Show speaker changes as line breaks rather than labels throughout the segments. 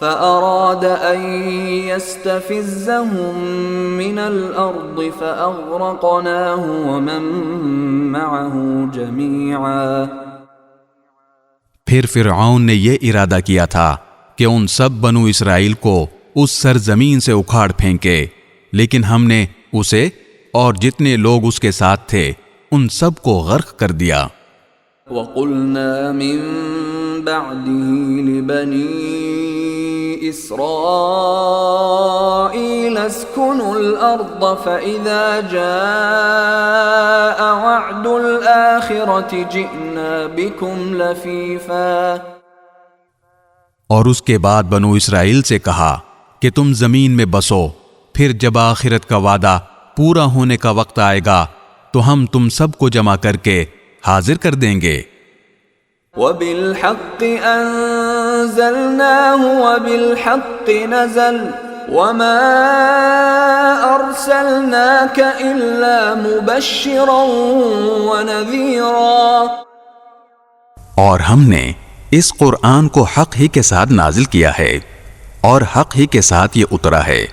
فأراد أن يستفزهم من الأرض فأغرقناه ومن معه جميعا۔
پھر فرعون نے یہ ارادہ کیا تھا کہ ان سب بنو اسرائیل کو اس سرزمین سے اکھاڑ پھینکے، لیکن ہم نے اسے اور جتنے لوگ اس کے ساتھ تھے ان سب کو غرق کر دیا۔
وَقُلْنَا مِن بَعْدِهِ لِبَنِي إِسْرَائِيلَ اسْكُنُوا الْأَرْضَ فَإِذَا جَاءَ وَعْدُ الْآخِرَةِ جِئْنَا بِكُمْ لَفِيفًا۔
اور اس کے بعد بنو اسرائیل سے کہا کہ تم زمین میں بسو، پھر جب آخرت کا وعدہ پورا ہونے کا وقت آئے گا تو ہم تم سب کو جمع کر کے حاضر کر دیں گے۔
وَبِالْحَقِّ أَنزَلْنَاهُ وَبِالْحَقِّ نَزَلَ وَمَا أَرْسَلْنَاكَ إِلَّا مُبَشِّرًا وَنَذِيرًا۔
اور ہم نے اس قرآن کو حق ہی کے ساتھ نازل کیا ہے اور حق ہی کے ساتھ یہ اترا ہے،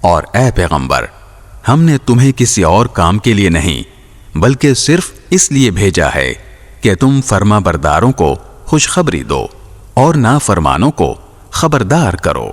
اور اے پیغمبر ہم نے تمہیں کسی اور کام کے لیے نہیں بلکہ صرف اس لیے بھیجا ہے کہ تم فرما برداروں کو خوشخبری دو اور نافرمانوں کو خبردار کرو۔